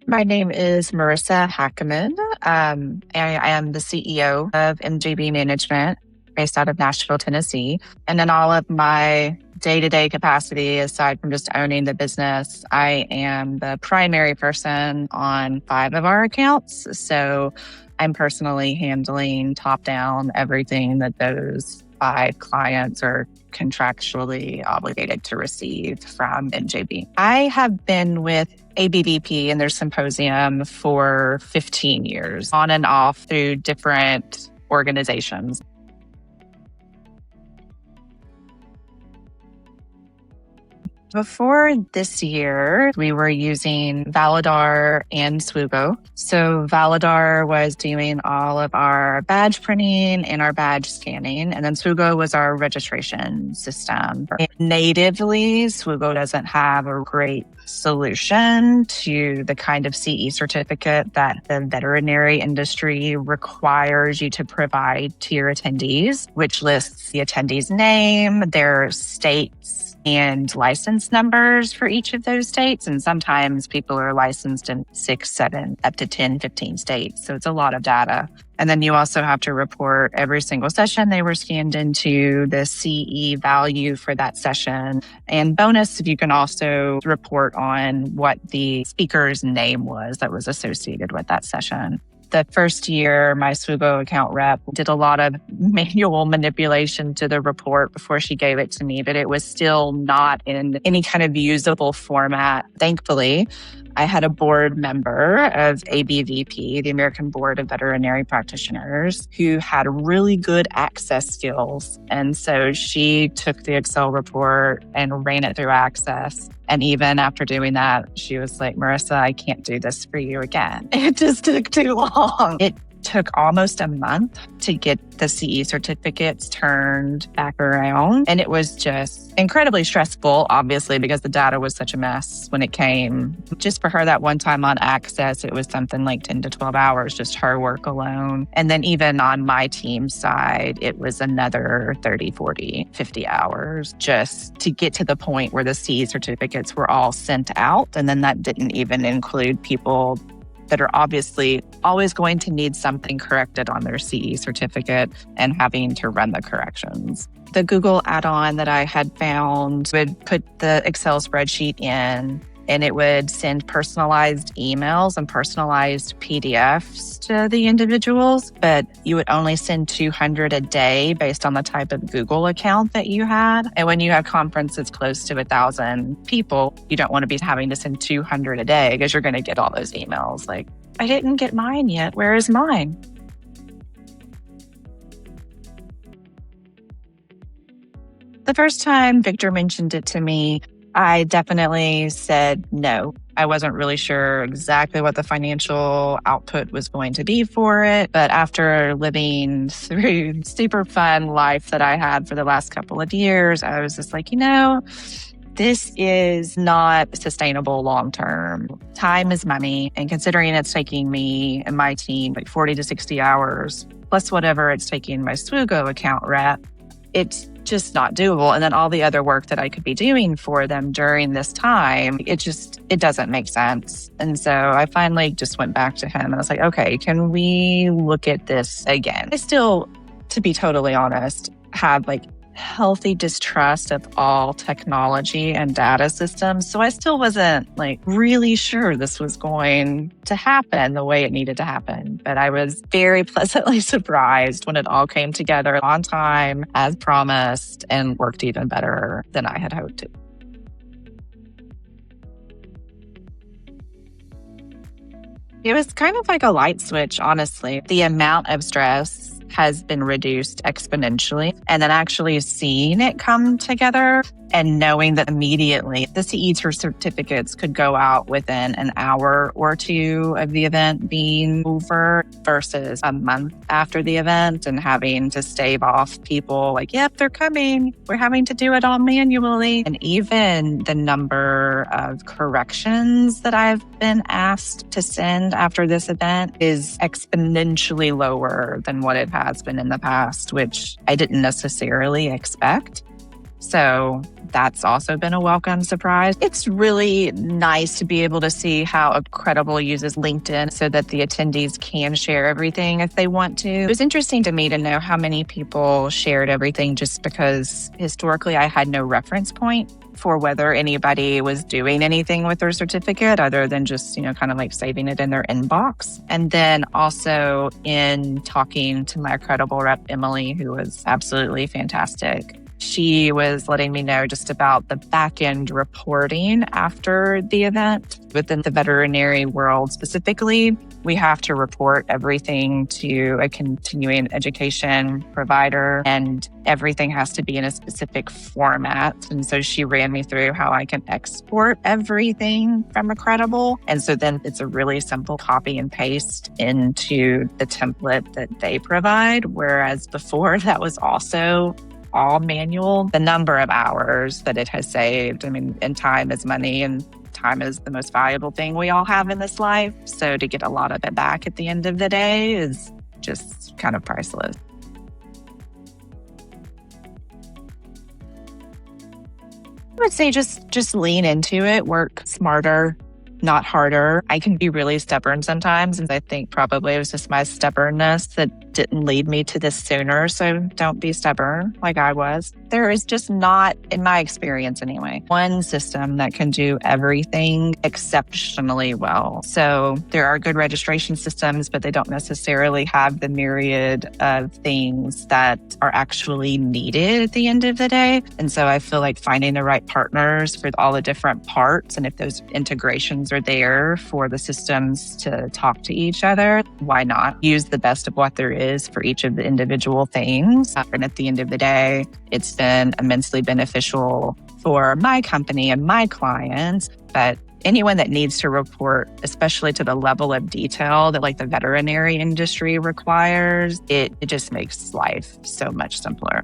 My name is Marisa Hackemann. I am the CEO of MJB Management based out of Nashville, Tennessee. And in all of my day-to-day capacity, aside from just owning the business, I am the primary person on 5 of our accounts. So I'm personally handling top-down everything that those 5 clients are contractually obligated to receive from MJB. I have been with ABVP and their symposium for 15 years, on and off through different organizations. Before this year, we were using Validar and Swoogo. So Validar was doing all of our badge printing and our badge scanning. And then Swoogo was our registration system. Natively, Swoogo doesn't have a great solution to the kind of CE certificate that the veterinary industry requires you to provide to your attendees, which lists the attendee's name, their states, and license numbers for each of those states. And sometimes people are licensed in 6, 7, up to 10, 15 states. So it's a lot of data. And then you also have to report every single session they were scanned into, the CE value for that session. And bonus, if you can also report on what the speaker's name was that was associated with that session. The first year, my Swoogo account rep did a lot of manual manipulation to the report before she gave it to me, but it was still not in any kind of usable format. Thankfully, I had a board member of ABVP, the American Board of Veterinary Practitioners, who had really good access skills. And so she took the Excel report and ran it through Access. And even after doing that, she was like, Marisa, I can't do this for you again. It just took too long. It took almost a month to get the CE certificates turned back around. And it was just incredibly stressful, obviously, because the data was such a mess when it came. Just for her that one time on Access, it was something like 10 to 12 hours, just her work alone. And then even on my team side, it was another 30, 40, 50 hours just to get to the point where the CE certificates were all sent out. And then that didn't even include people that are obviously always going to need something corrected on their CE certificate and having to run the corrections. The Google add-on that I had found would put the Excel spreadsheet in, and it would send personalized emails and personalized PDFs to the individuals, but you would only send 200 a day based on the type of Google account that you had. And when you have conferences close to 1,000 people, you don't want to be having to send 200 a day because you're going to get all those emails like, I didn't get mine yet. Where is mine? The first time Victor mentioned it to me, I definitely said no. I wasn't really sure exactly what the financial output was going to be for it. But after living through super fun life that I had for the last couple of years, I was just like, this is not sustainable long term. Time is money. And considering it's taking me and my team like 40 to 60 hours, plus whatever it's taking my Swoogo account rep, it's just not doable. And then all the other work that I could be doing for them during this time, it doesn't make sense. And so I finally just went back to him and I was like, okay, can we look at this again? I still, to be totally honest, have healthy distrust of all technology and data systems. So I still wasn't really sure this was going to happen the way it needed to happen. But I was very pleasantly surprised when it all came together on time, as promised, and worked even better than I had hoped to. It was kind of like a light switch, honestly. The amount of stress has been reduced exponentially. And then actually seeing it come together and knowing that immediately the CE certificates could go out within an hour or two of the event being over versus a month after the event and having to stave off people like, yep, they're coming. We're having to do it all manually. And even the number of corrections that I've been asked to send after this event is exponentially lower than what it has been in the past, which I didn't necessarily expect. So that's also been a welcome surprise. It's really nice to be able to see how Accredible uses LinkedIn so that the attendees can share everything if they want to. It was interesting to me to know how many people shared everything just because historically I had no reference point for whether anybody was doing anything with their certificate other than just, kind of like saving it in their inbox. And then also in talking to my Accredible rep, Emily, who was absolutely fantastic. She was letting me know just about the back-end reporting after the event. Within the veterinary world specifically, we have to report everything to a continuing education provider, and everything has to be in a specific format. And so she ran me through how I can export everything from Accredible. And so then it's a really simple copy and paste into the template that they provide. Whereas before, that was also all manual. The number of hours that it has saved, and time is money, and time is the most valuable thing we all have in this life. So to get a lot of it back at the end of the day is just kind of priceless. I would say just lean into it, work smarter, not harder. I can be really stubborn sometimes, and I think probably it was just my stubbornness that didn't lead me to this sooner. So don't be stubborn like I was. There is just not, in my experience anyway, one system that can do everything exceptionally well. So there are good registration systems, but they don't necessarily have the myriad of things that are actually needed at the end of the day. And so I feel like finding the right partners for all the different parts, and if those integrations are there for the systems to talk to each other, why not use the best of what there is for each of the individual things? And at the end of the day, it's been immensely beneficial for my company and my clients, but anyone that needs to report, especially to the level of detail that like the veterinary industry requires, it just makes life so much simpler.